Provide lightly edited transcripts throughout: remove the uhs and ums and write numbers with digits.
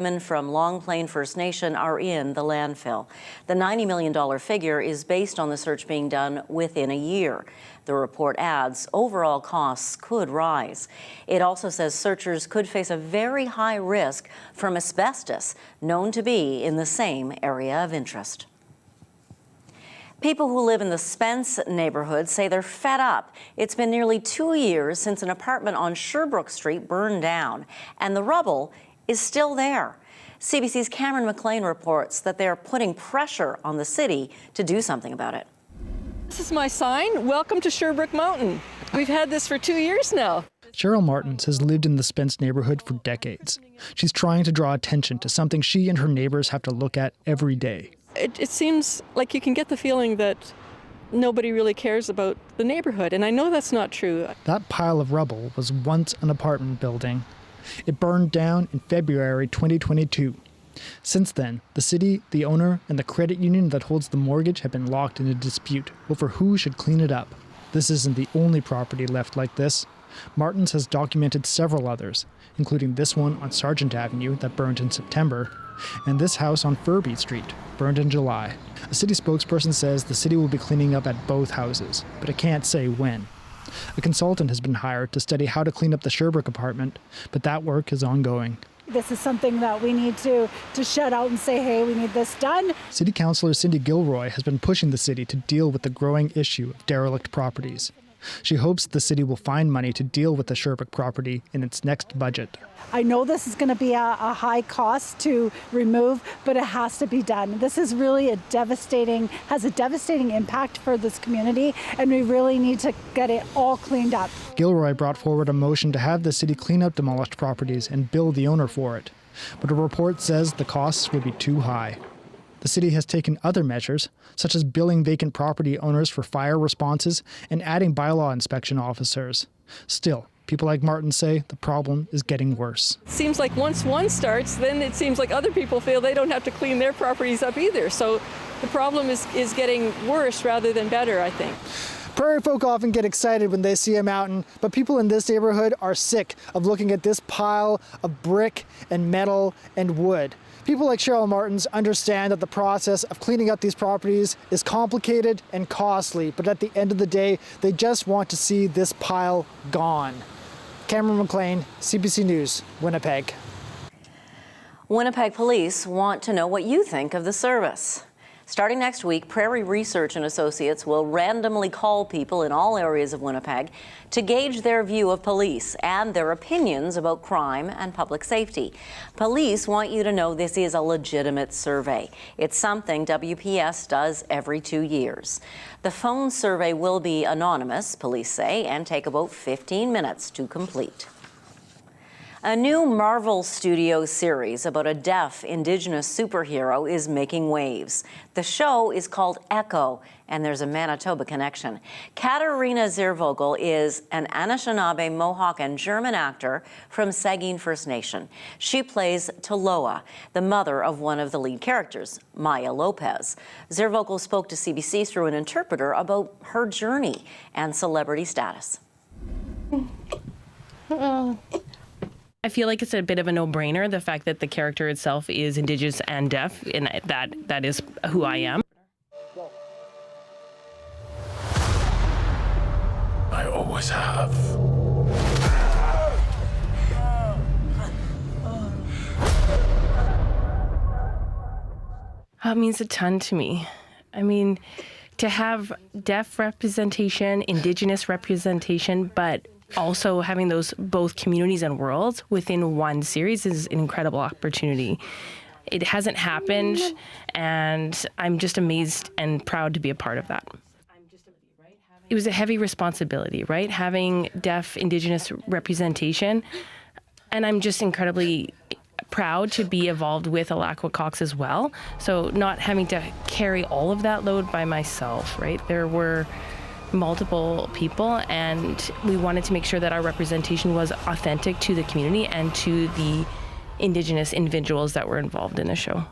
Women from Long Plain First Nation are in the landfill. The $90 million figure is based on the search being done within a year. The report adds overall costs could rise. It also says searchers could face a very high risk from asbestos, known to be in the same area of interest. People who live in the Spence neighborhood say they're fed up. It's been nearly 2 years since an apartment on Sherbrooke Street burned down, and the rubble is still there. CBC's Cameron McLean reports that they're putting pressure on the city to do something about it. This is my sign, welcome to Sherbrooke Mountain. We've had this for 2 years now. Cheryl Martins has lived in the Spence neighborhood for decades. She's trying to draw attention to something she and her neighbors have to look at every day. It seems like you can get the feeling that nobody really cares about the neighborhood, and I know that's not true. That pile of rubble was once an apartment building. It burned down in February 2022. Since then, the city, the owner, and the credit union that holds the mortgage have been locked in a dispute over who should clean it up. This isn't the only property left like this. Martins has documented several others, including this one on Sargent Avenue that burned in September, and this house on Furby Street, burned in July. A city spokesperson says the city will be cleaning up at both houses, but it can't say when. A consultant has been hired to study how to clean up the Sherbrooke apartment, but that work is ongoing. This is something that we need to shut out and say, hey, we need this done. City Councillor Cindy Gilroy has been pushing the city to deal with the growing issue of derelict properties. She hopes the city will find money to deal with the Sherbrooke property in its next budget. I know this is going to be a high cost to remove, but it has to be done. This is really has a devastating impact for this community, and we really need to get it all cleaned up. Gilroy brought forward a motion to have the city clean up demolished properties and bill the owner for it. But a report says the costs would be too high. The city has taken other measures, such as billing vacant property owners for fire responses and adding bylaw inspection officers. Still, people like Martin say the problem is getting worse. It seems like once one starts, then it seems like other people feel they don't have to clean their properties up either. So the problem is getting worse rather than better, I think. Prairie folk often get excited when they see a mountain, but people in this neighborhood are sick of looking at this pile of brick and metal and wood. People like Cheryl Martins understand that the process of cleaning up these properties is complicated and costly, but at the end of the day, they just want to see this pile gone. Cameron McLean, CBC News, Winnipeg. Winnipeg police want to know what you think of the service. Starting next week, Prairie Research and Associates will randomly call people in all areas of Winnipeg to gauge their view of police and their opinions about crime and public safety. Police want you to know this is a legitimate survey. It's something WPS does every 2 years. The phone survey will be anonymous, police say, and take about 15 minutes to complete. A new Marvel Studios series about a deaf Indigenous superhero is making waves. The show is called Echo, and there's a Manitoba connection. Katarina Ziervogel is an Anishinaabe, Mohawk, and German actor from Saugeen First Nation. She plays Taloa, the mother of one of the lead characters, Maya Lopez. Ziervogel spoke to CBC through an interpreter about her journey and celebrity status. I feel like it's a bit of a no-brainer, the fact that the character itself is Indigenous and deaf, and that is who I am. I always have. It means a ton to me. I mean, to have deaf representation, Indigenous representation, but also having those both communities and worlds within one series is an incredible opportunity. It hasn't happened, and I'm just amazed and proud to be a part of that. It was a heavy responsibility, right? Having deaf Indigenous representation, and I'm just incredibly proud to be involved with Alaqua Cox as well. So not having to carry all of that load by myself, right? There were multiple people, and we wanted to make sure that our representation was authentic to the community and to the Indigenous individuals that were involved in the show.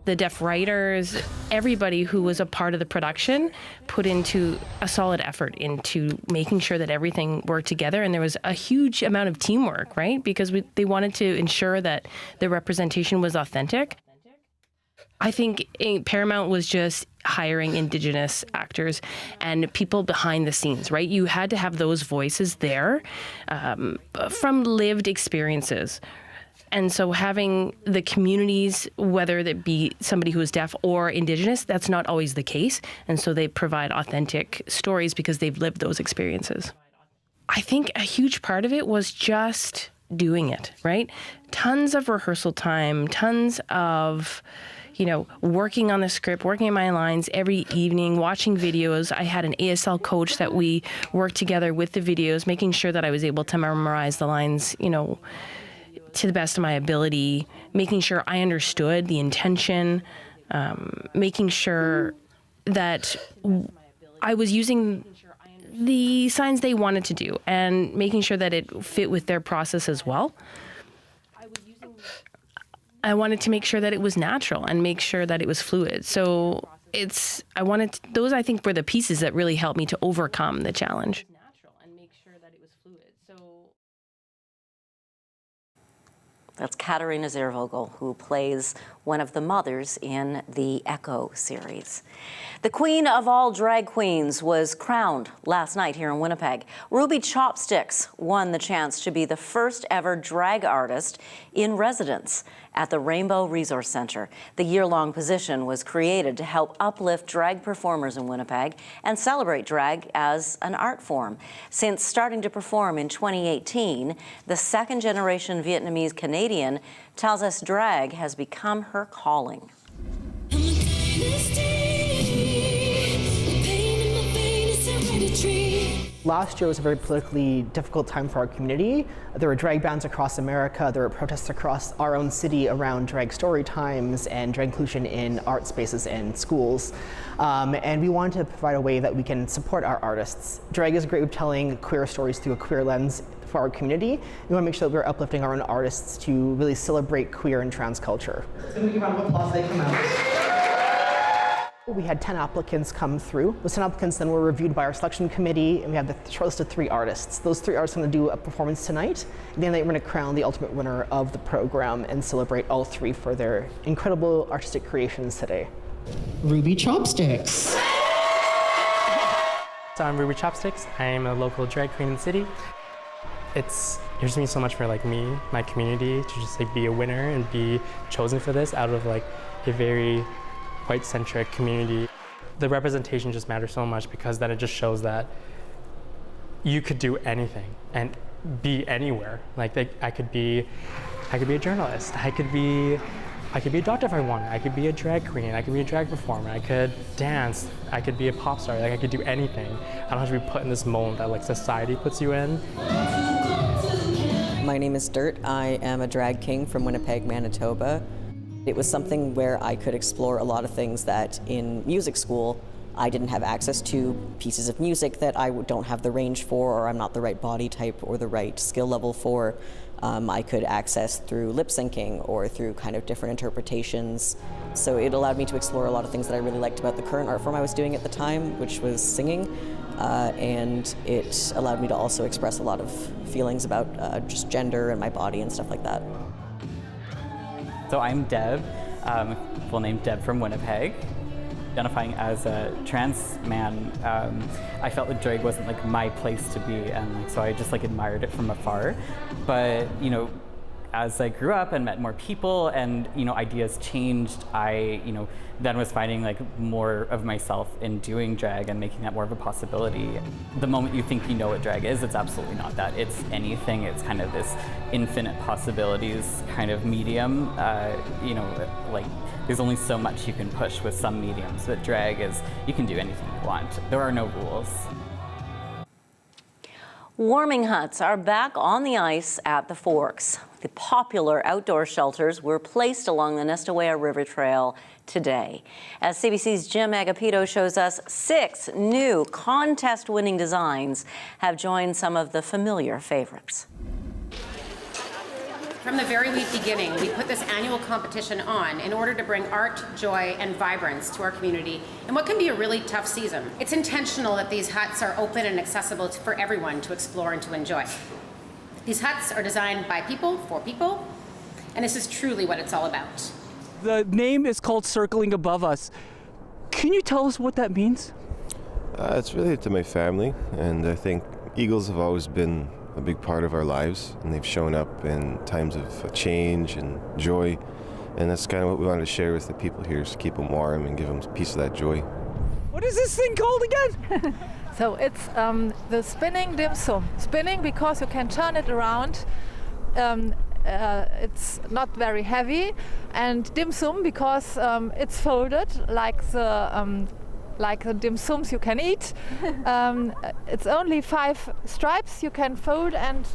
the deaf writers, everybody who was a part of the production put into a solid effort into making sure that everything worked together. And there was a huge amount of teamwork, right? Because they wanted to ensure that the representation was authentic. I think Paramount was just hiring Indigenous actors and people behind the scenes, right? You had to have those voices there from lived experiences. And so having the communities, whether that be somebody who is deaf or Indigenous, that's not always the case. And so they provide authentic stories because they've lived those experiences. I think a huge part of it was just doing it, right? Tons of rehearsal time, tons of, working on the script, working on my lines every evening, watching videos. I had an ASL coach that we worked together with the videos, making sure that I was able to memorize the lines, to the best of my ability, making sure I understood the intention, making sure that I was using the signs they wanted to do and making sure that it fit with their process as well. I wanted to make sure that it was natural and make sure that it was fluid. So those I think were the pieces that really helped me to overcome the challenge. That's Katarina Zervogel, who plays one of the mothers in the Echo series. The queen of all drag queens was crowned last night here in Winnipeg. Ruby Chopsticks won the chance to be the first ever drag artist in residence at the Rainbow Resource Centre. The year-long position was created to help uplift drag performers in Winnipeg and celebrate drag as an art form. Since starting to perform in 2018, the second-generation Vietnamese Canadian tells us drag has become her calling. Last year was a very politically difficult time for our community. There were drag bans across America, there were protests across our own city around drag story times and drag inclusion in art spaces and schools. And we wanted to provide a way that we can support our artists. Drag is a great way of telling queer stories through a queer lens for our community. We want to make sure that we're uplifting our own artists to really celebrate queer and trans culture. So we give a round of applause as they come out. We had 10 applicants come through. Those 10 applicants then were reviewed by our selection committee, and we have the shortlist of 3 artists. Those 3 artists are going to do a performance tonight, and then we're going to crown the ultimate winner of the program and celebrate all 3 for their incredible artistic creations today. Ruby Chopsticks. So I'm Ruby Chopsticks. I'm a local drag queen in the city. It just means so much for me, my community, to just be a winner and be chosen for this out of a very white-centric community. The representation just matters so much because then it just shows that you could do anything and be anywhere. I could be a journalist. I could be a doctor if I wanted. I could be a drag queen. I could be a drag performer. I could dance. I could be a pop star. I could do anything. I don't have to be put in this mold that society puts you in. My name is Dirt. I am a drag king from Winnipeg, Manitoba. It was something where I could explore a lot of things that in music school I didn't have access to, pieces of music that I don't have the range for, or I'm not the right body type or the right skill level for. I could access through lip syncing or through kind of different interpretations. So it allowed me to explore a lot of things that I really liked about the current art form I was doing at the time, which was singing. And it allowed me to also express a lot of feelings about just gender and my body and stuff like that. So I'm Deb, full name Deb from Winnipeg. Identifying as a trans man, I felt that drag wasn't my place to be, and so I just admired it from afar. But as I grew up and met more people and ideas changed, I then was finding more of myself in doing drag and making that more of a possibility. The moment you think you know what drag is, it's absolutely not that. It's anything. It's kind of this infinite possibilities kind of medium. There's only so much you can push with some mediums, but drag is, you can do anything you want. There are no rules. Warming huts are back on the ice at the Forks. The popular outdoor shelters were placed along the Nestawaya River Trail today. As CBC's Jim Agapito shows us, 6 new contest-winning designs have joined some of the familiar favorites. From the very beginning, we put this annual competition on in order to bring art, joy, and vibrance to our community in what can be a really tough season. It's intentional that these huts are open and accessible for everyone to explore and to enjoy. These huts are designed by people, for people, and this is truly what it's all about. The name is called Circling Above Us. Can you tell us what that means? It's related to my family, and I think eagles have always been a big part of our lives, and they've shown up in times of change and joy, and that's kind of what we wanted to share with the people here, is to keep them warm and give them a piece of that joy. What is this thing called again? So it's the spinning dim sum. Spinning because you can turn it around. It's not very heavy, and dim sum because it's folded like the dim sums you can eat. It's only 5 stripes you can fold and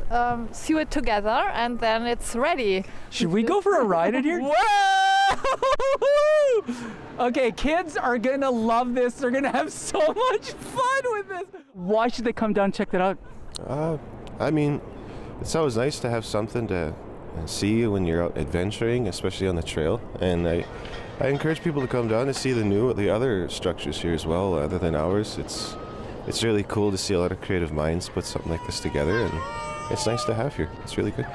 sew it together, and then it's ready. Should we go for a ride in here? Whoa! Okay, kids are gonna love this. They're gonna have so much fun with this. Why should they come down and check that out? I mean, it's always nice to have something to see when you're out adventuring, especially on the trail. And I encourage people to come down to see the other structures here as well, other than ours. It's really cool to see a lot of creative minds put something like this together, and it's nice to have here. It's really good.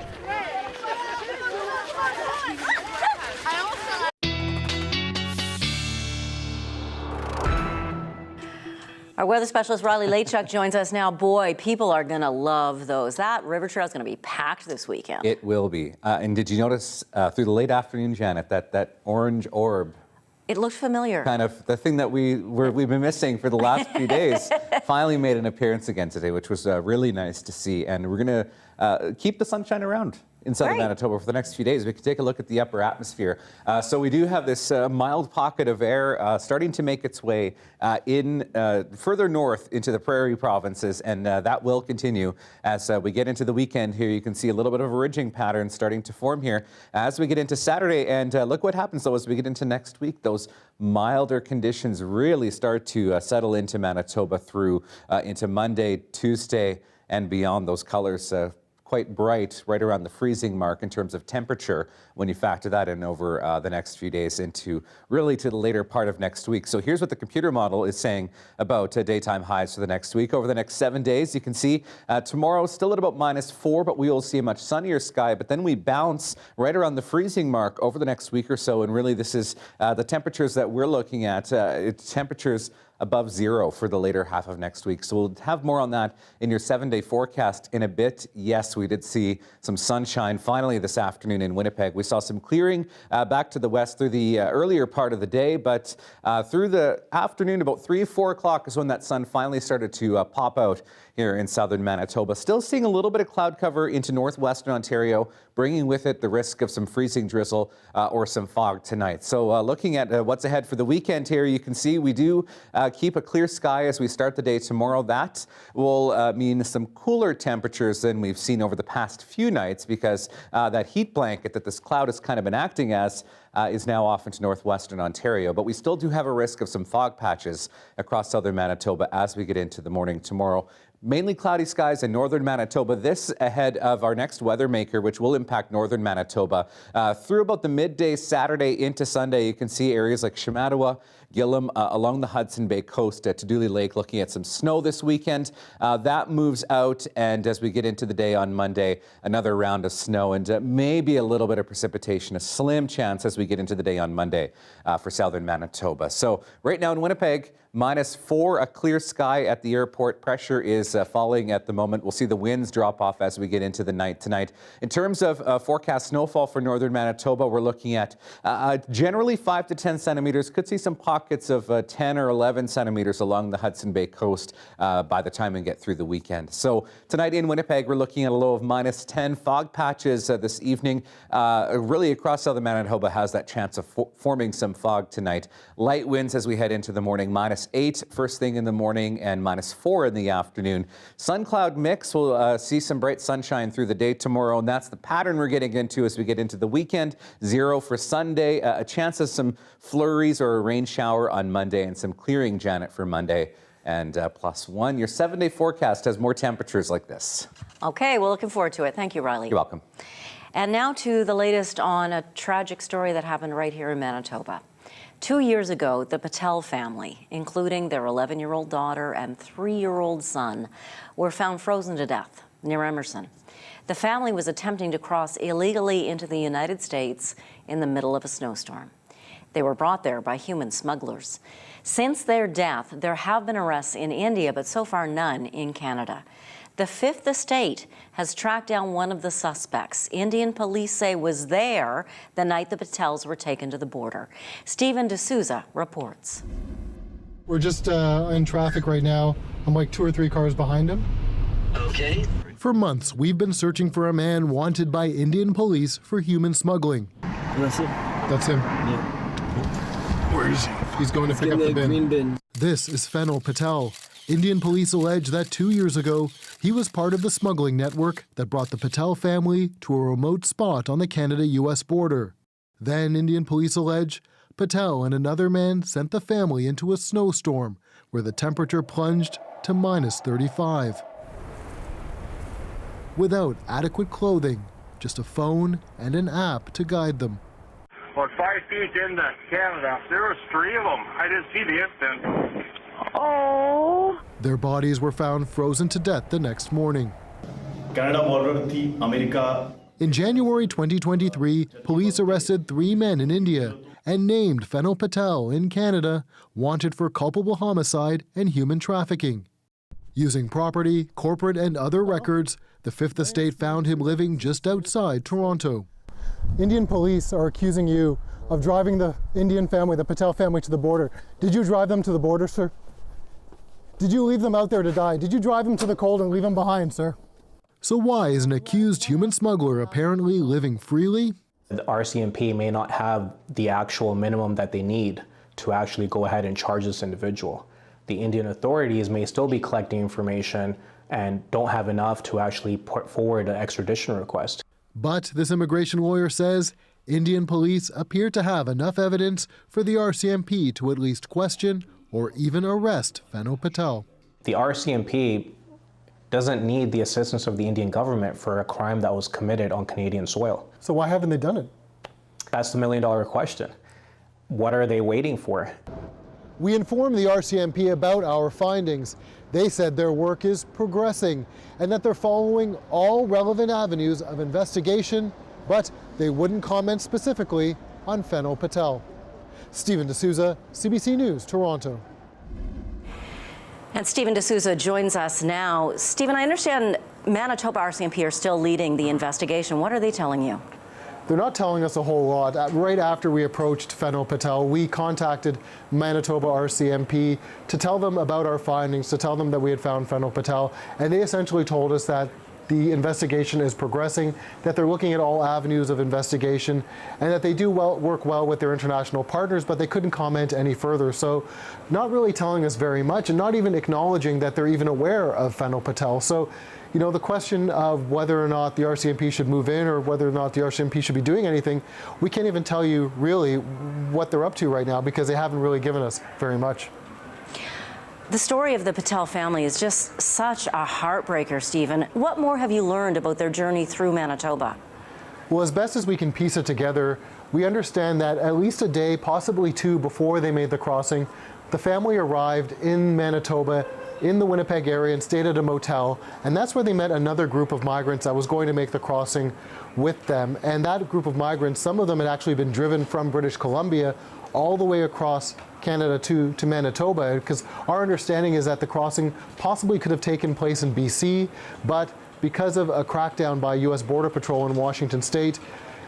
Our weather specialist Riley Lachuk joins us now. Boy, people are going to love those. That river trail is going to be packed this weekend. It will be. And did you notice through the late afternoon, Janet, that orange orb? It looked familiar. Kind of the thing that we've been missing for the last few days finally made an appearance again today, which was really nice to see. And we're going to keep the sunshine around in southern Manitoba for the next few days. We can take a look at the upper atmosphere. So we do have this mild pocket of air starting to make its way further north into the prairie provinces, and that will continue as we get into the weekend here. You can see a little bit of a ridging pattern starting to form here as we get into Saturday, and look what happens though as we get into next week. Those milder conditions really start to settle into Manitoba through into Monday, Tuesday, and beyond. Those colors quite bright, right around the freezing mark in terms of temperature when you factor that in over the next few days into really to the later part of next week. So here's what the computer model is saying about daytime highs for the next week. Over the next 7 days, you can see tomorrow still at about -4, but we will see a much sunnier sky. But then we bounce right around the freezing mark over the next week or so. And really this is the temperatures that we're looking at. It's temperatures above 0 for the later half of next week. So we'll have more on that in your 7-day forecast in a bit. Yes, we did see some sunshine finally this afternoon in Winnipeg. We saw some clearing back to the west through the earlier part of the day, but through the afternoon, about 3, 4 o'clock is when that sun finally started to pop out here in southern Manitoba. Still seeing a little bit of cloud cover into northwestern Ontario, bringing with it the risk of some freezing drizzle or some fog tonight. So looking at what's ahead for the weekend here, you can see we do keep a clear sky as we start the day tomorrow. That will mean some cooler temperatures than we've seen over the past few nights, because that heat blanket that this cloud has kind of been acting as is now off into northwestern Ontario. But we still do have a risk of some fog patches across southern Manitoba as we get into the morning tomorrow. Mainly cloudy skies in northern Manitoba. This ahead of our next weather maker, which will impact northern Manitoba. Through about the midday Saturday into Sunday, you can see areas like Shamattawa, Gillam, along the Hudson Bay coast at Dooley Lake, looking at some snow this weekend. That moves out, and as we get into the day on Monday, another round of snow and maybe a little bit of precipitation, a slim chance as we get into the day on Monday for southern Manitoba. So right now in Winnipeg, -4, a clear sky at the airport. Pressure is falling at the moment. We'll see the winds drop off as we get into the night tonight. In terms of forecast snowfall for northern Manitoba, we're looking at generally 5 to 10 centimeters. Could see some pockets of 10 or 11 centimeters along the Hudson Bay coast by the time we get through the weekend. So tonight in Winnipeg, we're looking at a low of -10. Fog patches this evening. Really across southern Manitoba has that chance of forming some fog tonight. Light winds as we head into the morning, -8 first thing in the morning and -4 in the afternoon. Sun cloud mix. We'll see some bright sunshine through the day tomorrow, and that's the pattern we're getting into as we get into the weekend. 0 for Sunday, a chance of some flurries or a rain shower on Monday, and some clearing, Janet, for Monday. And +1. Your 7-day forecast has more temperatures like this. Okay, well, looking forward to it. Thank you, Riley. You're welcome. And now to the latest on a tragic story that happened right here in Manitoba. 2 years ago, the Patel family, including their 11-year-old daughter and 3-year-old son, were found frozen to death near Emerson. The family was attempting to cross illegally into the United States in the middle of a snowstorm. They were brought there by human smugglers. Since their death, there have been arrests in India, but so far none in Canada. The Fifth Estate has tracked down one of the suspects. Indian police say was there the night the Patels were taken to the border. Stephen D'Souza reports. We're just in traffic right now. I'm like 2 or 3 cars behind him. Okay. For months, we've been searching for a man wanted by Indian police for human smuggling. That's him. That's him. Yeah. Where is he? He's going to pick up the green bin. This is Fennel Patel. Indian police allege that 2 years ago, he was part of the smuggling network that brought the Patel family to a remote spot on the Canada-US border. Then, Indian police allege, Patel and another man sent the family into a snowstorm where the temperature plunged to -35. Without adequate clothing, just a phone and an app to guide them. About 5 feet into Canada, there was 3 of them. I didn't see the instant. Oh! Their bodies were found frozen to death the next morning. Canada border thi America. In January 2023, police arrested 3 men in India and named Fennel Patel in Canada wanted for culpable homicide and human trafficking. Using property, corporate and other records, the Fifth Estate found him living just outside Toronto. Indian police are accusing you of driving the Indian family, the Patel family, to the border. Did you drive them to the border, sir? Did you leave them out there to die? Did you drive them to the cold and leave them behind, sir? So why is an accused human smuggler apparently living freely? The RCMP may not have the actual minimum that they need to actually go ahead and charge this individual. The Indian authorities may still be collecting information and don't have enough to actually put forward an extradition request. But this immigration lawyer says Indian police appear to have enough evidence for the RCMP to at least question or even arrest Fennel Patel. The RCMP doesn't need the assistance of the Indian government for a crime that was committed on Canadian soil. So why haven't they done it? That's the million-dollar question. What are they waiting for? We informed the RCMP about our findings. They said their work is progressing and that they're following all relevant avenues of investigation, but they wouldn't comment specifically on Fennel Patel. Stephen D'Souza, CBC News, Toronto. And Stephen D'Souza joins us now. Stephen, I understand Manitoba RCMP are still leading the investigation. What are they telling you? They're not telling us a whole lot. Right after we approached Fennel Patel, we contacted Manitoba RCMP to tell them about our findings, to tell them that we had found Fennel Patel, and they essentially told us that the investigation is progressing, that they're looking at all avenues of investigation, and that they do work well with their international partners, but they couldn't comment any further. So not really telling us very much and not even acknowledging that they're even aware of Fennel Patel. So, you know, the question of whether or not the RCMP should move in or whether or not the RCMP should be doing anything, we can't even tell you really what they're up to right now because they haven't really given us very much. The story of the Patel family is just such a heartbreaker, Stephen. What more have you learned about their journey through Manitoba? Well, as best as we can piece it together, we understand that at least a day, possibly 2 before they made the crossing, the family arrived in Manitoba in the Winnipeg area and stayed at a motel, and that's where they met another group of migrants that was going to make the crossing with them. And that group of migrants, some of them had actually been driven from British Columbia all the way across Canada to Manitoba, because our understanding is that the crossing possibly could have taken place in BC, but because of a crackdown by US Border Patrol in Washington State,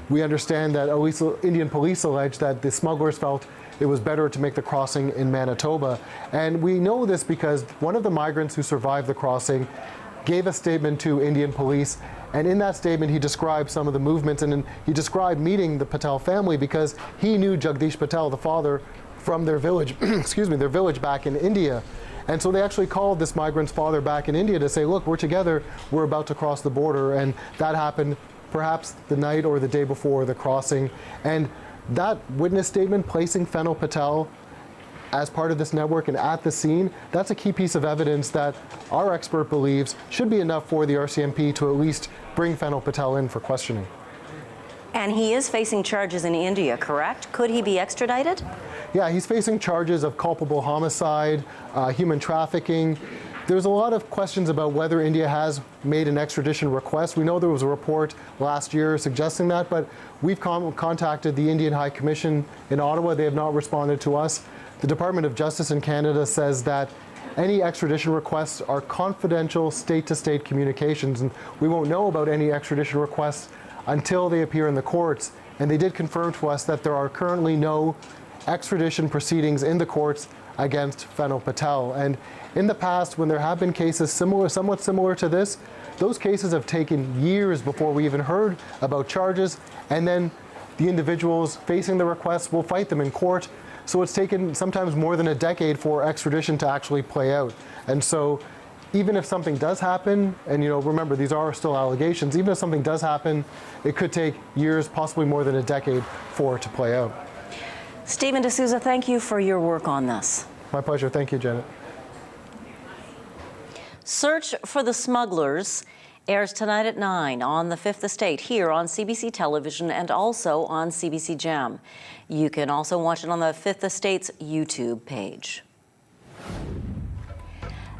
we understand that at least Indian police allege that the smugglers felt it was better to make the crossing in Manitoba. And we know this because one of the migrants who survived the crossing gave a statement to Indian police, and in that statement he described some of the movements, and he described meeting the Patel family because he knew Jagdish Patel, the father, from their village, their village back in India. And so they actually called this migrant's father back in India to say, look, we're together, we're about to cross the border, and that happened perhaps the night or the day before the crossing. And that witness statement placing Fennel Patel as part of this network and at the scene, that's a key piece of evidence that our expert believes should be enough for the RCMP to at least bring Fennel Patel in for questioning. And he is facing charges in India, correct? Could he be extradited? Yeah, he's facing charges of culpable homicide, human trafficking. There's a lot of questions about whether India has made an extradition request. We know there was a report last year suggesting that, but we've contacted the Indian High Commission in Ottawa. They have not responded to us. The Department of Justice in Canada says that any extradition requests are confidential state-to-state communications, and we won't know about any extradition requests until they appear in the courts. And they did confirm to us that there are currently no extradition proceedings in the courts against Fennel Patel. And in the past, when there have been cases somewhat similar to this, those cases have taken years before we even heard about charges, and then the individuals facing the requests will fight them in court. So it's taken sometimes more than a decade for extradition to actually play out. And so even if something does happen, and remember, these are still allegations, even if something does happen, it could take years, possibly more than a decade, for it to play out. Stephen D'Souza, thank you for your work on this. My pleasure. Thank you, Janet. Search for the Smugglers airs tonight at 9 on the Fifth Estate here on CBC Television and also on CBC Gem. You can also watch it on the Fifth Estate's YouTube page.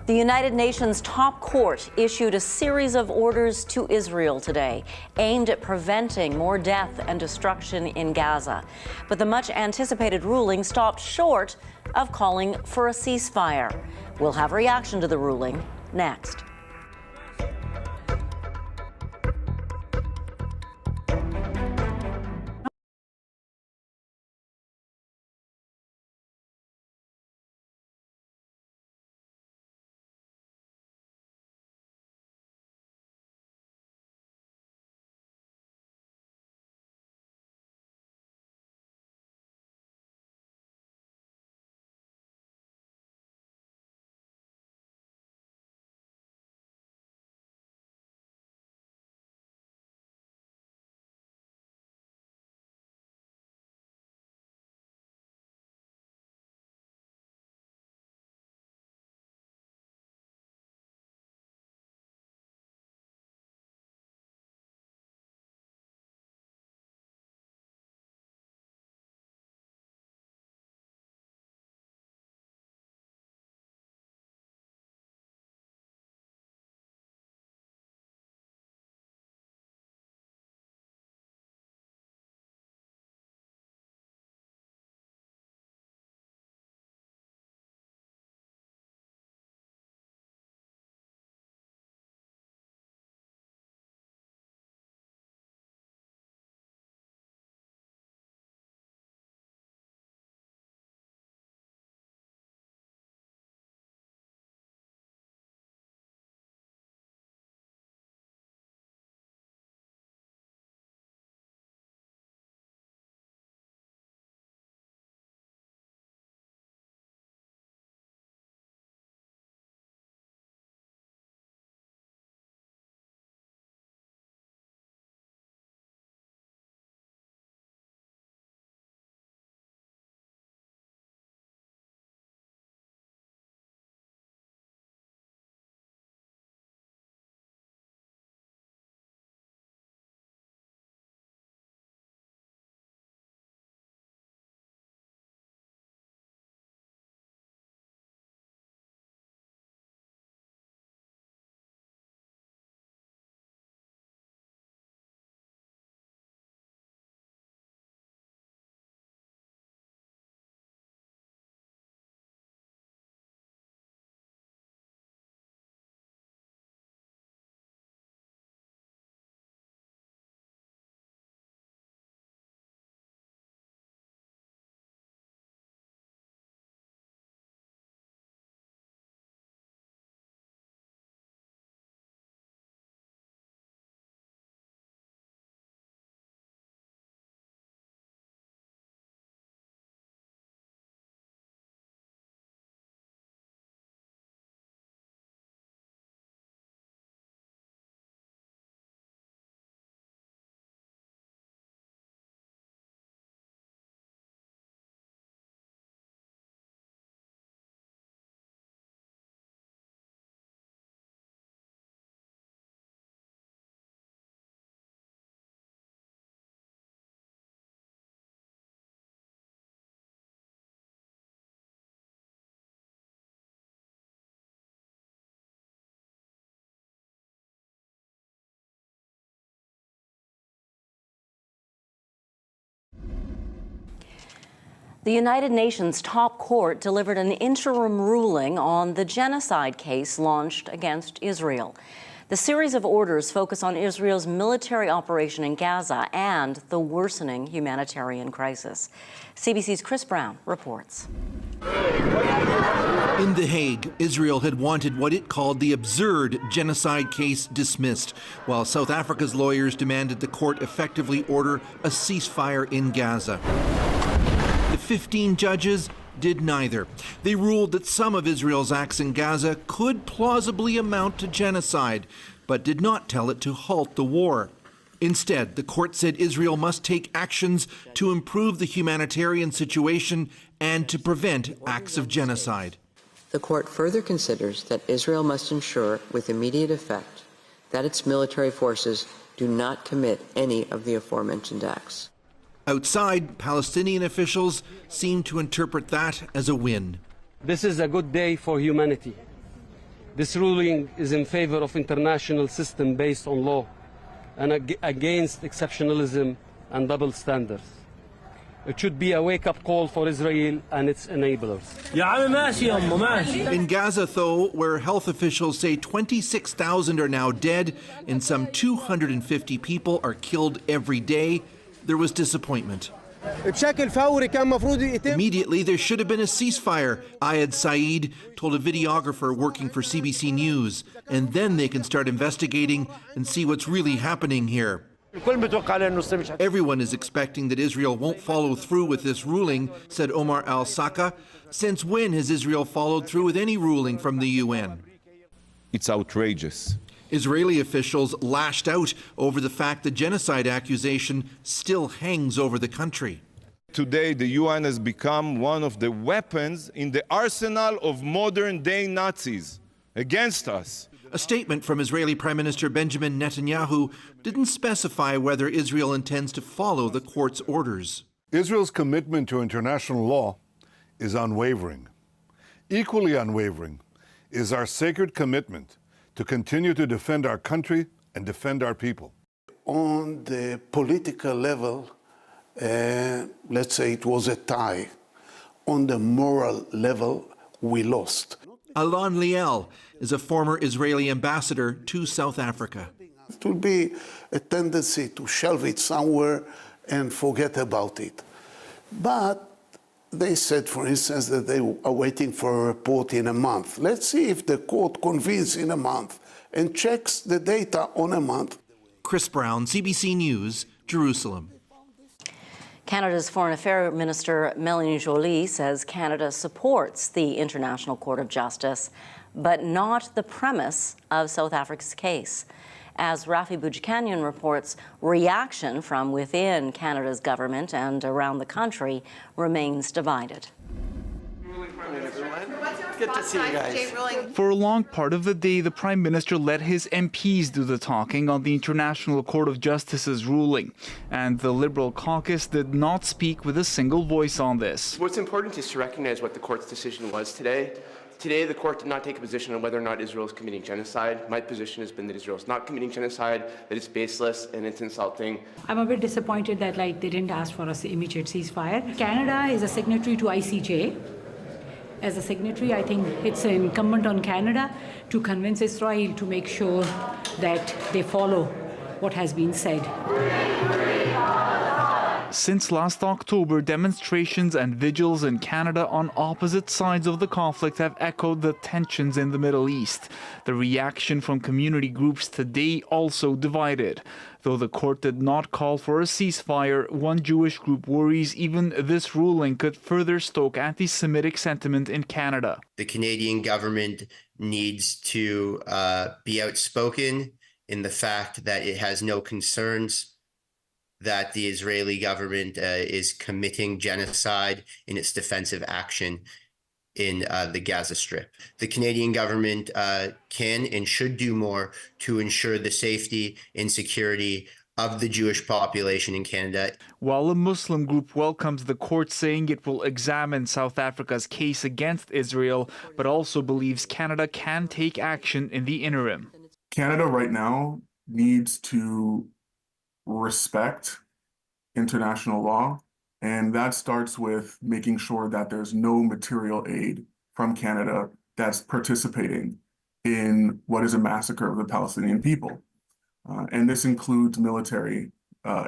The United Nations top court issued a series of orders to Israel today aimed at preventing more death and destruction in Gaza. But the much anticipated ruling stopped short of calling for a ceasefire. We'll have reaction to the ruling next. The United Nations top court delivered an interim ruling on the genocide case launched against Israel. The series of orders focus on Israel's military operation in Gaza and the worsening humanitarian crisis. CBC's Chris Brown reports. In The Hague, Israel had wanted what it called the absurd genocide case dismissed, while South Africa's lawyers demanded the court effectively order a ceasefire in Gaza. The 15 judges did neither. They ruled that some of Israel's acts in Gaza could plausibly amount to genocide, but did not tell it to halt the war. Instead, the court said Israel must take actions to improve the humanitarian situation and to prevent acts of genocide. The court further considers that Israel must ensure with immediate effect that its military forces do not commit any of the aforementioned acts. Outside, Palestinian officials seem to interpret that as a win. This is a good day for humanity. This ruling is in favor of international system based on law and against exceptionalism and double standards. It should be a wake-up call for Israel and its enablers. In Gaza, though, where health officials say 26,000 are now dead and some 250 people are killed every day, there was disappointment. Immediately, there should have been a ceasefire, Ayad Saeed told a videographer working for CBC News, and then they can start investigating and see what's really happening here. Everyone is expecting that Israel won't follow through with this ruling, said Omar al-Saka. Since when has Israel followed through with any ruling from the UN? It's outrageous. Israeli officials lashed out over the fact the genocide accusation still hangs over the country. Today, the UN has become one of the weapons in the arsenal of modern-day Nazis against us. A statement from Israeli Prime Minister Benjamin Netanyahu didn't specify whether Israel intends to follow the court's orders. Israel's commitment to international law is unwavering. Equally unwavering is our sacred commitment to continue to defend our country and defend our people. On the political level, let's say it was a tie. On the moral level, we lost. Alon Liel is a former Israeli ambassador to South Africa. It will be a tendency to shelve it somewhere and forget about it. But they said, for instance, that they are waiting for a report in a month. Let's see if the court convenes in a month and checks the data on a month. Chris Brown, CBC News, Jerusalem. Canada's Foreign Affairs Minister Mélanie Joly says Canada supports the International Court of Justice, but not the premise of South Africa's case. As Rafi Boudjikanian reports, reaction from within Canada's government and around the country remains divided. Good to see you guys. For a long part of the day, the Prime Minister let his MPs do the talking on the International Court of Justice's ruling. And the Liberal caucus did not speak with a single voice on this. What's important is to recognize what the court's decision was today. Today, the court did not take a position on whether or not Israel is committing genocide. My position has been that Israel is not committing genocide, that it's baseless and it's insulting. I'm a bit disappointed that they didn't ask for an immediate ceasefire. Canada is a signatory to ICJ. As a signatory, I think it's incumbent on Canada to convince Israel to make sure that they follow what has been said. Since last October, demonstrations and vigils in Canada on opposite sides of the conflict have echoed the tensions in the Middle East. The reaction from community groups today also divided. Though the court did not call for a ceasefire, one Jewish group worries even this ruling could further stoke anti-Semitic sentiment in Canada. The Canadian government needs to be outspoken in the fact that it has no concerns that the Israeli government is committing genocide in its defensive action in the Gaza Strip. The Canadian government can and should do more to ensure the safety and security of the Jewish population in Canada. While a Muslim group welcomes the court, saying it will examine South Africa's case against Israel, but also believes Canada can take action in the interim. Canada right now needs to respect international law And that starts with making sure that there's no material aid from Canada that's participating in what is a massacre of the Palestinian people. And this includes military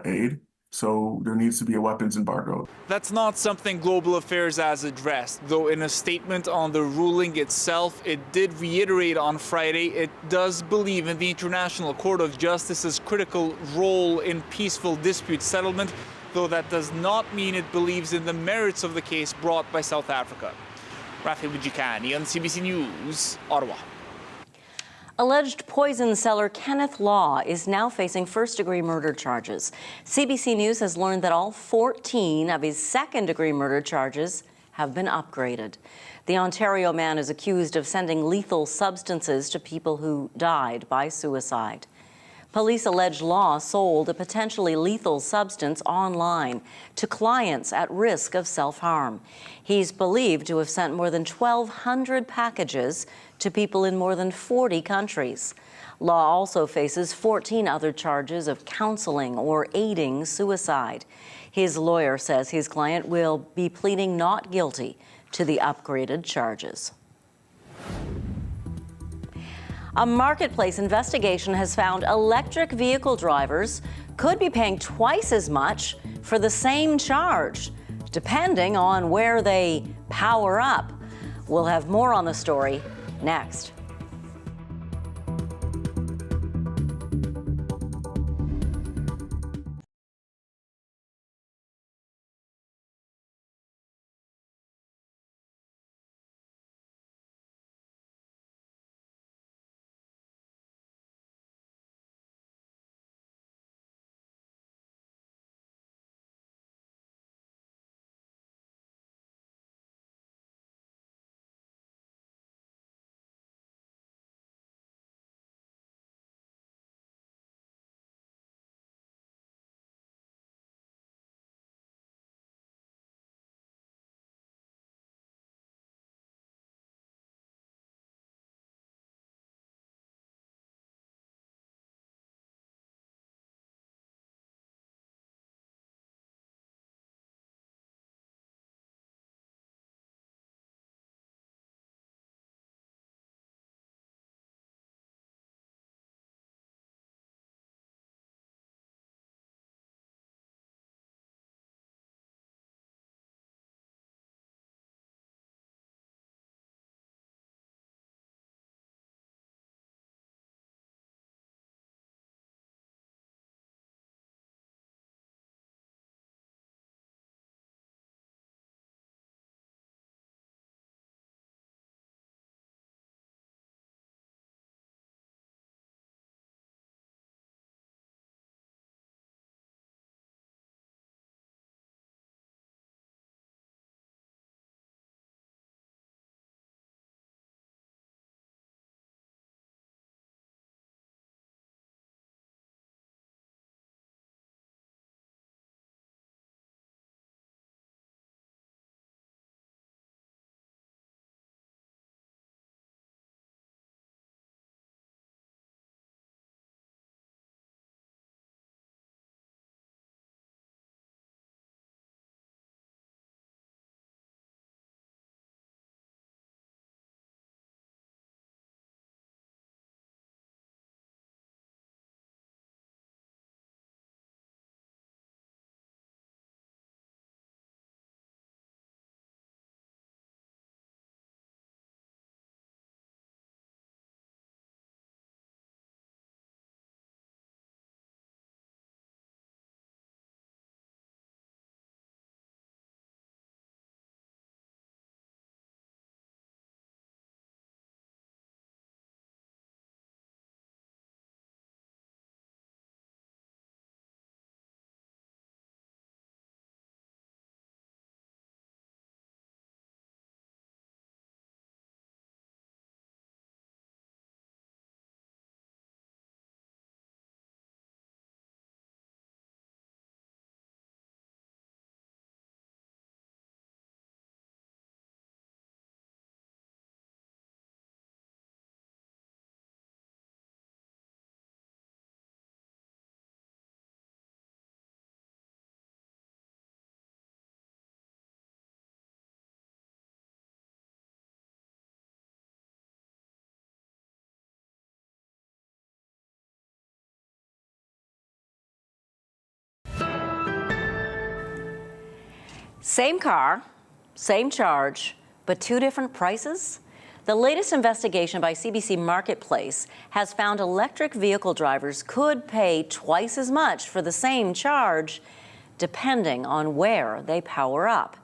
aid. So there needs to be a weapons embargo. That's not something Global Affairs has addressed, though in a statement on the ruling itself, it did reiterate on Friday it does believe in the International Court of Justice's critical role in peaceful dispute settlement, though that does not mean it believes in the merits of the case brought by South Africa. Rafi Wijikani on CBC News, Ottawa. Alleged poison seller Kenneth Law is now facing first-degree murder charges. CBC News has learned that all 14 of his second-degree murder charges have been upgraded. The Ontario man is accused of sending lethal substances to people who died by suicide. Police allege Law sold a potentially lethal substance online to clients at risk of self-harm. He's believed to have sent more than 1,200 packages to people in more than 40 countries. Law also faces 14 other charges of counseling or aiding suicide. His lawyer says his client will be pleading not guilty to the upgraded charges. A marketplace investigation has found electric vehicle drivers could be paying twice as much for the same charge, depending on where they power up. We'll have more on the story next. Same car, same charge, but two different prices? The latest investigation by CBC Marketplace has found electric vehicle drivers could pay twice as much for the same charge, depending on where they power up.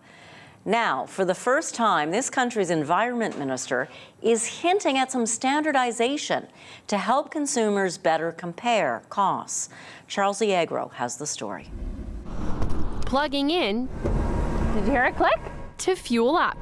Now, for the first time, this country's environment minister is hinting at some standardization to help consumers better compare costs. Charles Iagro has the story. Plugging in. Did you hear it click? To fuel up.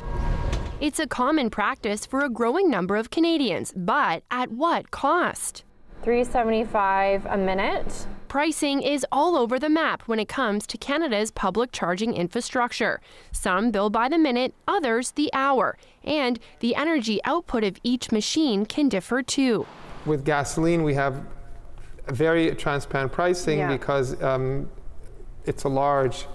It's a common practice for a growing number of Canadians, but at what cost? $3.75 a minute. Pricing is all over the map when it comes to Canada's public charging infrastructure. Some bill by the minute, others the hour. And the energy output of each machine can differ too. With gasoline, we have very transparent pricing because it's a large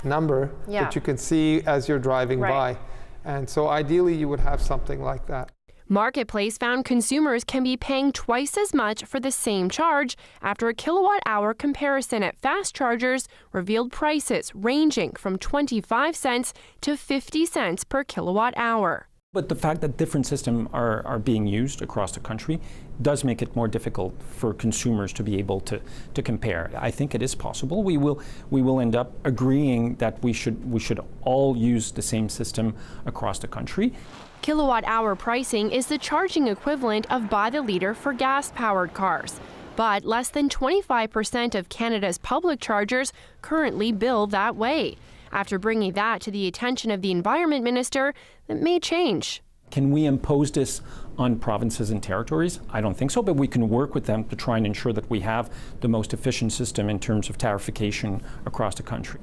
number that you can see as you're driving by. And so ideally, you would have something like that. Marketplace found consumers can be paying twice as much for the same charge after a kilowatt-hour comparison at fast chargers revealed prices ranging from 25 cents to 50 cents per kilowatt-hour. But the fact that different systems are being used across the country does make it more difficult for consumers to be able to compare. I think it is possible. We will end up agreeing that we should all use the same system across the country. Kilowatt-hour pricing is the charging equivalent of by the liter for gas-powered cars. But less than 25% of Canada's public chargers currently bill that way. After bringing that to the attention of the Environment Minister, it may change. Can we impose this on provinces and territories? I don't think so, but we can work with them to try and ensure that we have the most efficient system in terms of tarification across the country.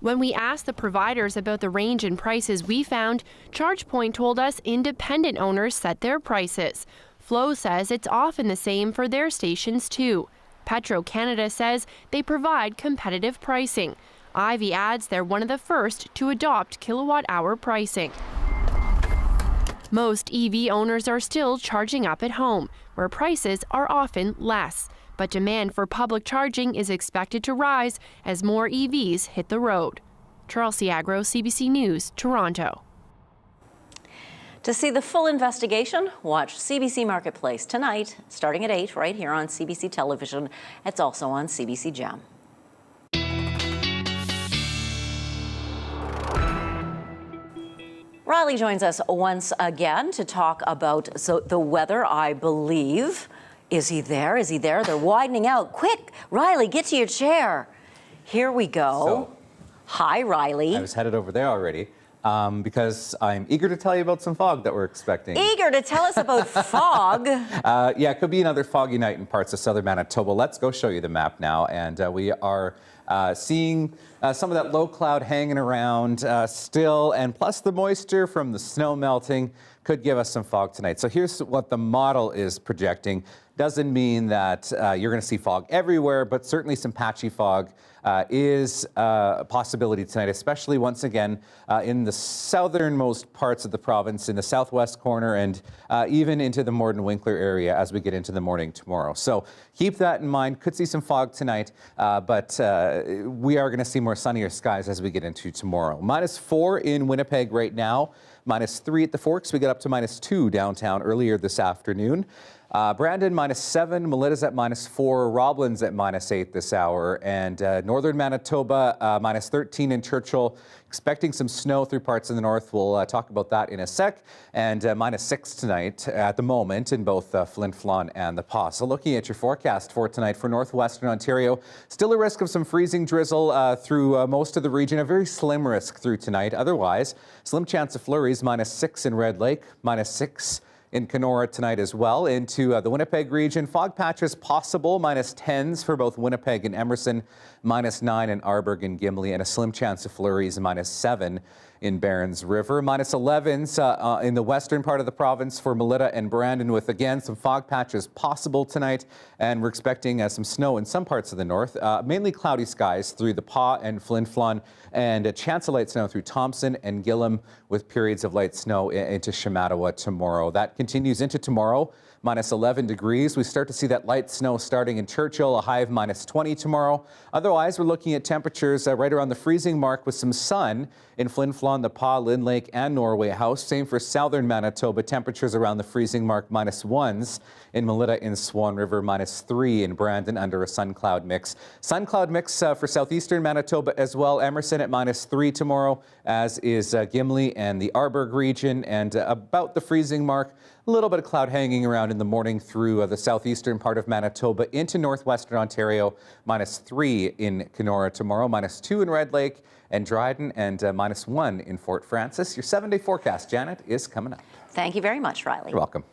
When we asked the providers about the range in prices we found, ChargePoint told us independent owners set their prices. Flow says it's often the same for their stations too. Petro-Canada says they provide competitive pricing. Ivy adds they're one of the first to adopt kilowatt-hour pricing. Most EV owners are still charging up at home, where prices are often less. But demand for public charging is expected to rise as more EVs hit the road. Charles Iagro, CBC News, Toronto. To see the full investigation, watch CBC Marketplace tonight, starting at 8, right here on CBC Television. It's also on CBC Gem. Riley joins us once again to talk about the weather, I believe. Is he there? Is he there? They're widening out. Quick, Riley, get to your chair. Here we go. Hi, Riley. I was headed over there already because I'm eager to tell you about some fog that we're expecting. Eager to tell us about fog? Yeah, it could be another foggy night in parts of southern Manitoba. Let's go show you the map now. And we are seeing some of that low cloud hanging around still, and plus the moisture from the snow melting could give us some fog tonight. So here's what the model is projecting. Doesn't mean that you're going to see fog everywhere, but certainly some patchy fog is a possibility tonight, especially once again in the southernmost parts of the province, in the southwest corner, and even into the Morden-Winkler area as we get into the morning tomorrow. So keep that in mind. Could see some fog tonight, but we are going to see more sunnier skies as we get into tomorrow. -4 in Winnipeg right now, -3 at the Forks. We get up to -2 downtown earlier this afternoon. Brandon -7, Melitta's at -4, Roblin's at -8 this hour, and northern Manitoba -13 in Churchill. Expecting some snow through parts of the north. We'll talk about that in a sec. And -6 tonight at the moment in both Flin Flon and the Pas. So looking at your forecast for tonight for northwestern Ontario, still a risk of some freezing drizzle through most of the region. A very slim risk through tonight. Otherwise, slim chance of flurries. -6 in Red Lake, -6 in Kenora tonight as well. Into the Winnipeg region, fog patches possible, -10s for both Winnipeg and Emerson, -9 in Arborg and Gimli, and a slim chance of flurries, -7 in Barons River, -11s in the western part of the province for Melitta and Brandon, with again some fog patches possible tonight, and we're expecting some snow in some parts of the north, mainly cloudy skies through the Pas and Flin Flon, and a chance of light snow through Thompson and Gillam, with periods of light snow into Shamattawa tomorrow. That continues into tomorrow. minus 11 degrees. We start to see that light snow starting in Churchill, a high of minus 20 tomorrow. Otherwise, we're looking at temperatures right around the freezing mark with some sun in Flin Flon, the Pas, Lynn Lake, and Norway House. Same for southern Manitoba, temperatures around the freezing mark, minus 1s in Melita in Swan River, minus 3 in Brandon under a sun-cloud mix. Sun-cloud mix for southeastern Manitoba as well. Emerson at minus 3 tomorrow, as is Gimli and the Arborg region, and about the freezing mark. A little bit of cloud hanging around in the morning through the southeastern part of Manitoba into northwestern Ontario. Minus 3 in Kenora tomorrow, minus 2 in Red Lake and Dryden, and minus 1 in Fort Francis. Your 7-day forecast, Janet, is coming up. Thank you very much, Riley. You're welcome.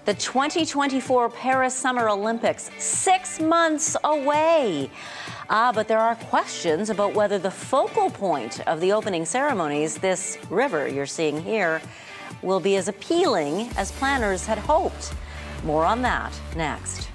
The 2024 Paris Summer Olympics, 6 months away. But there are questions about whether the focal point of the opening ceremonies, this river you're seeing here, will be as appealing as planners had hoped. More on that next.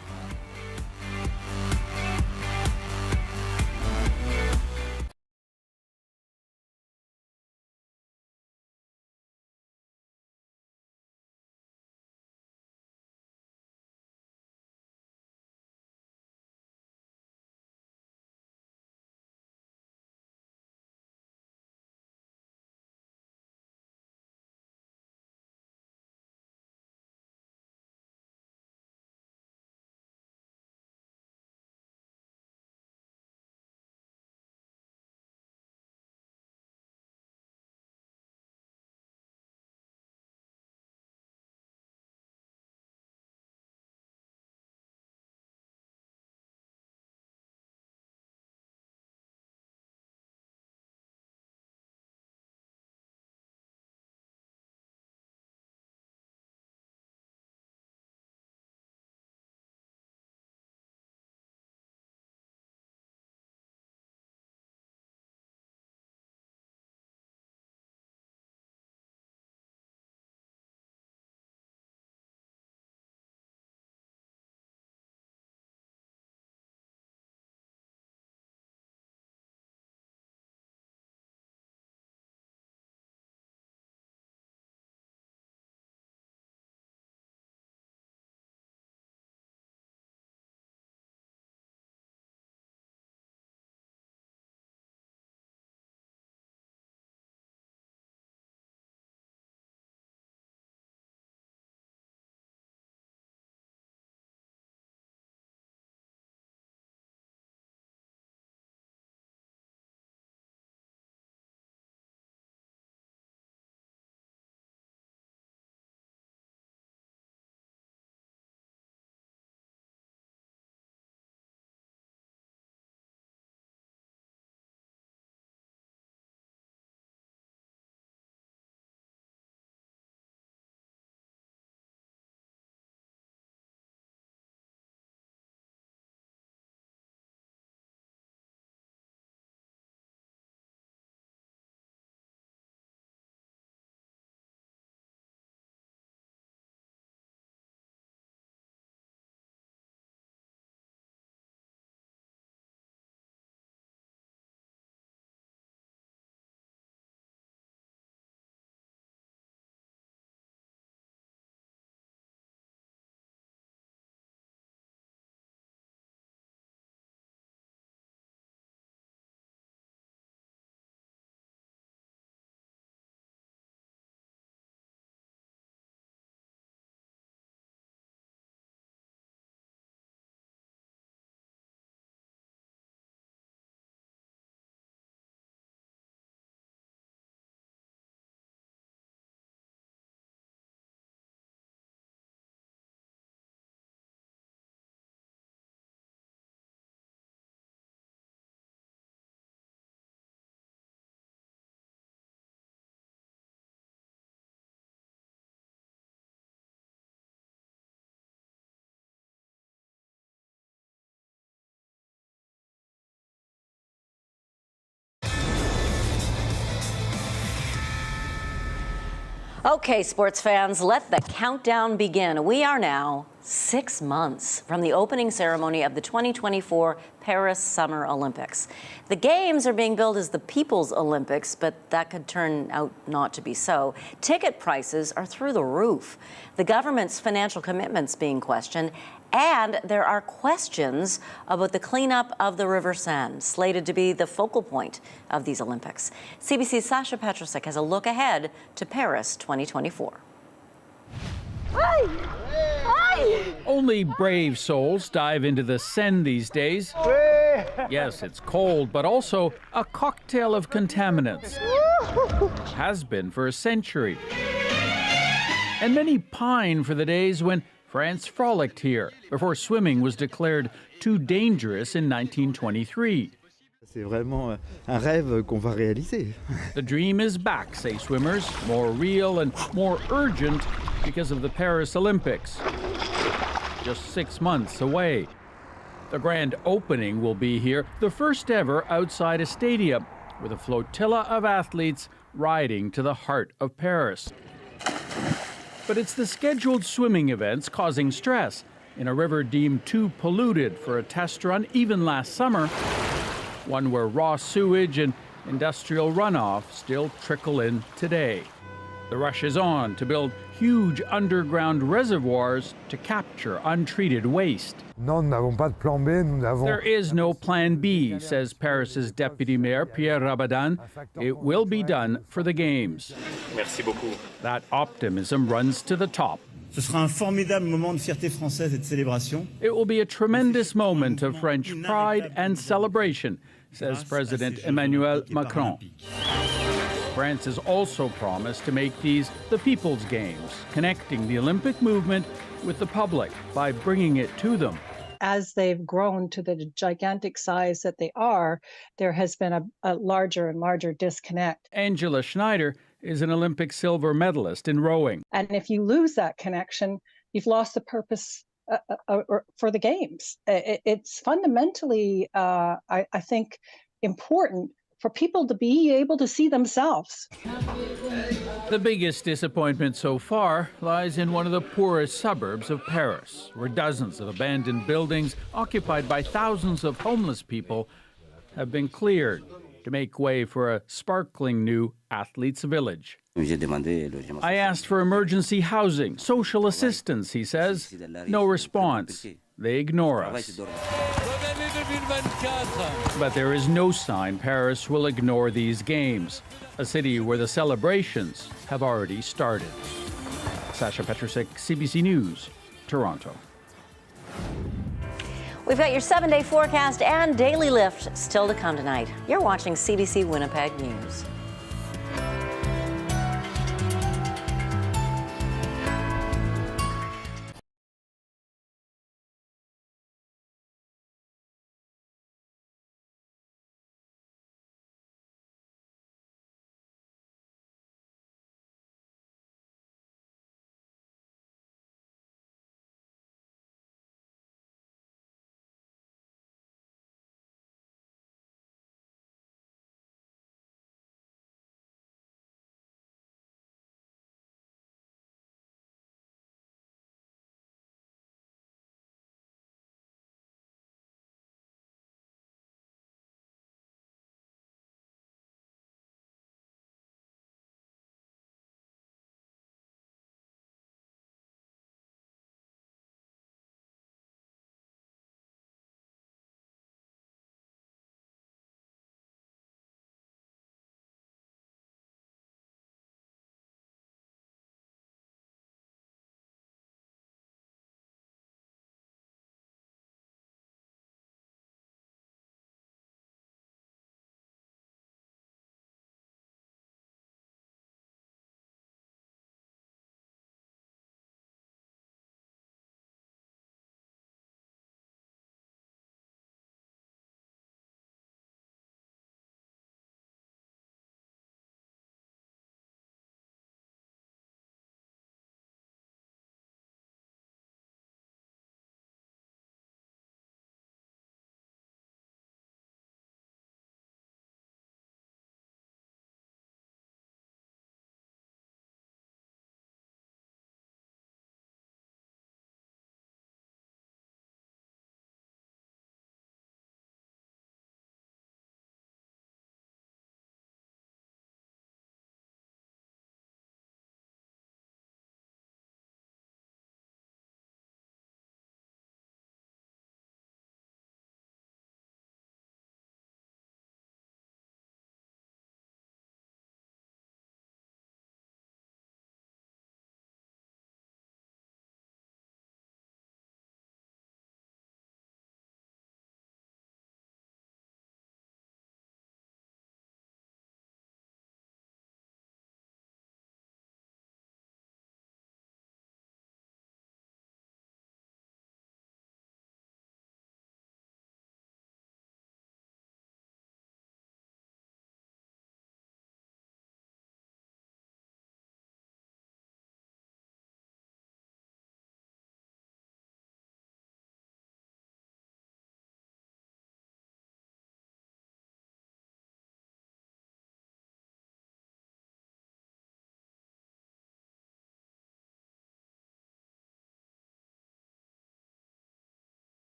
Okay, sports fans, let the countdown begin. We are now 6 months from the opening ceremony of the 2024 Paris Summer Olympics. The Games are being billed as the People's Olympics, but that could turn out not to be so. Ticket prices are through the roof. The government's financial commitments being questioned, and there are questions about the cleanup of the River Seine, slated to be the focal point of these Olympics. CBC's Sasha Petrusek has a look ahead to Paris 2024. Only brave souls dive into the Seine these days. Yes, it's cold, but also a cocktail of contaminants. Has been for a century. And many pine for the days when France frolicked here, before swimming was declared too dangerous in 1923. C'est vraiment un rêve qu'on va réaliser. The dream is back, say swimmers, more real and more urgent because of the Paris Olympics. Just 6 months away. The grand opening will be here, the first ever outside a stadium, with a flotilla of athletes riding to the heart of Paris. But it's the scheduled swimming events causing stress in a river deemed too polluted for a test run even last summer, one where raw sewage and industrial runoff still trickle in today. The rush is on to build huge underground reservoirs to capture untreated waste. There is no plan B, says Paris's deputy mayor, Pierre Rabadan. It will be done for the Games. Merci beaucoup. That optimism runs to the top. Ce sera un formidable moment de fierté française et de célébration. It will be a tremendous moment of French pride and celebration, says President Emmanuel Macron. France has also promised to make these the People's Games, connecting the Olympic movement with the public by bringing it to them. As they've grown to the gigantic size that they are, there has been a larger and larger disconnect. Angela Schneider is an Olympic silver medalist in rowing. And if you lose that connection, you've lost the purpose for the Games. It's fundamentally, I think, important for people to be able to see themselves. The biggest disappointment so far lies in one of the poorest suburbs of Paris, where dozens of abandoned buildings occupied by thousands of homeless people have been cleared to make way for a sparkling new athletes' village. I asked for emergency housing, social assistance, he says. No response. They ignore us. But there is no sign Paris will ignore these Games, a city where the celebrations have already started. Sasha Petrusek, CBC News, Toronto. We've got your 7-day forecast and daily lift still to come tonight. You're watching CBC Winnipeg News.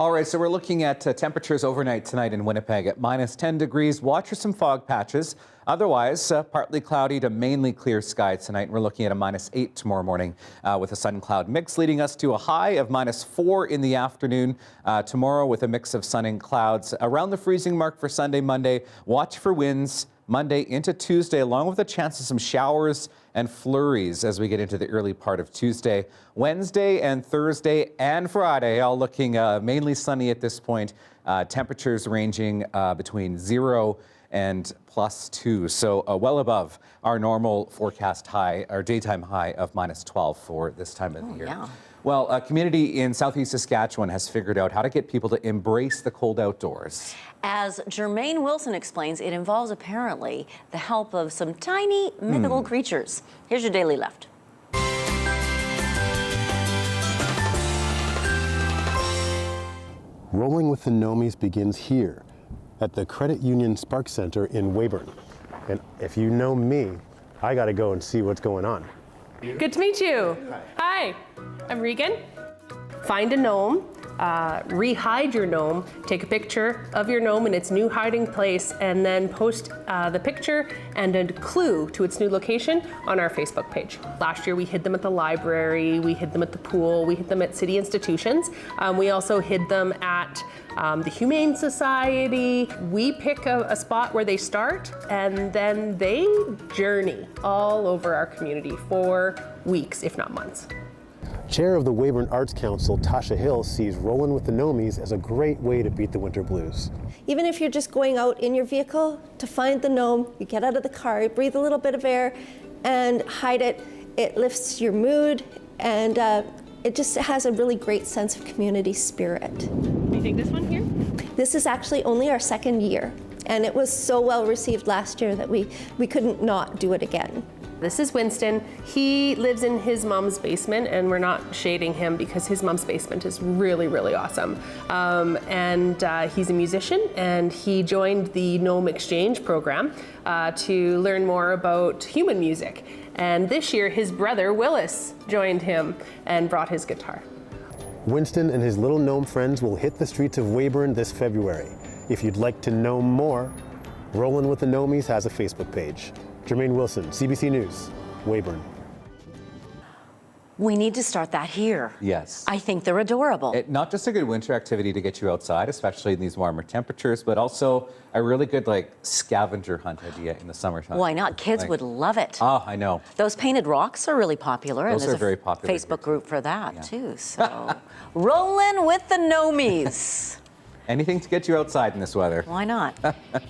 All right, so we're looking at temperatures overnight tonight in Winnipeg at -10 degrees. Watch for some fog patches. Otherwise, partly cloudy to mainly clear sky tonight. We're looking at a -8 tomorrow morning with a sun-cloud mix, leading us to a high of -4 in the afternoon. Tomorrow with a mix of sun and clouds around the freezing mark for Sunday, Monday. Watch for winds Monday into Tuesday, along with a chance of some showers and flurries as we get into the early part of Tuesday. Wednesday and Thursday and Friday, all looking mainly sunny at this point. Temperatures ranging between 0 and +2, so well above our normal forecast high, our daytime high of -12 for this time of the year. Yeah. Well, a community in southeast Saskatchewan has figured out how to get people to embrace the cold outdoors. As Jermaine Wilson explains, it involves apparently the help of some tiny mythical creatures. Here's your Daily Left. Rolling with the Gnomies begins here at the Credit Union Spark Center in Weyburn. And if you know me, I got to go and see what's going on. Good to meet you. Hi, I'm Regan. Find a gnome, re-hide your gnome, take a picture of your gnome in its new hiding place, and then post the picture and a clue to its new location on our Facebook page. Last year we hid them at the library, we hid them at the pool, we hid them at city institutions. We also hid them at the Humane Society. We pick a spot where they start, and then they journey all over our community for weeks, if not months. Chair of the Weyburn Arts Council, Tasha Hill, sees Rolling with the Gnomies as a great way to beat the winter blues. Even if you're just going out in your vehicle to find the gnome, you get out of the car, you breathe a little bit of air and hide it. It lifts your mood, and it just has a really great sense of community spirit. Do you think this one here? This is actually only our second year, and it was so well received last year that we couldn't not do it again. This is Winston. He lives in his mom's basement, and we're not shading him because his mom's basement is really, really awesome. He's a musician, and he joined the Gnome Exchange program to learn more about human music. And this year, his brother, Willis, joined him and brought his guitar. Winston and his little gnome friends will hit the streets of Weyburn this February. If you'd like to know more, Rolling with the Gnomies has a Facebook page. Jermaine Wilson, CBC News, Weyburn. We need to start that here. Yes. I think they're adorable. Not just a good winter activity to get you outside, especially in these warmer temperatures, but also a really good scavenger hunt idea in the summertime. Why not? Kids would love it. Oh, I know. Those painted rocks are really popular. Those and are very popular. Facebook group for that too. So, Rolling with the Gnomies. Anything to get you outside in this weather. Why not?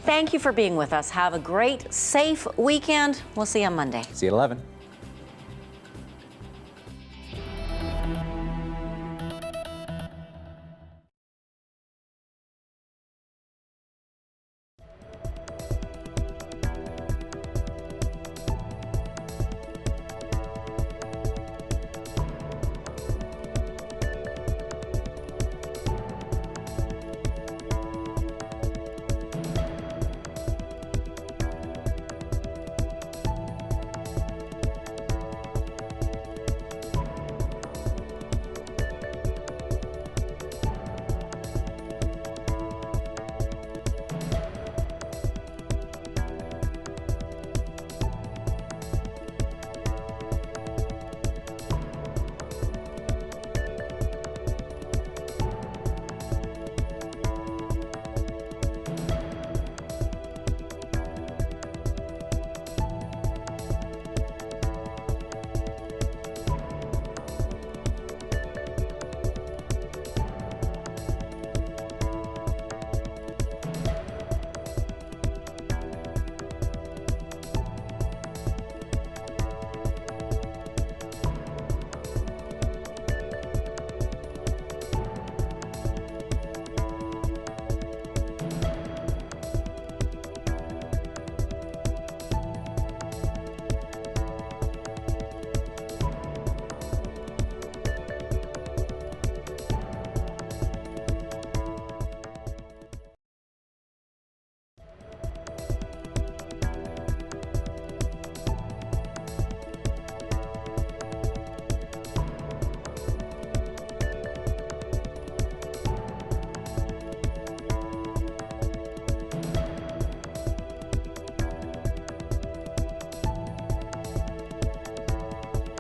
Thank you for being with us. Have a great, safe weekend. We'll see you on Monday. See you at 11.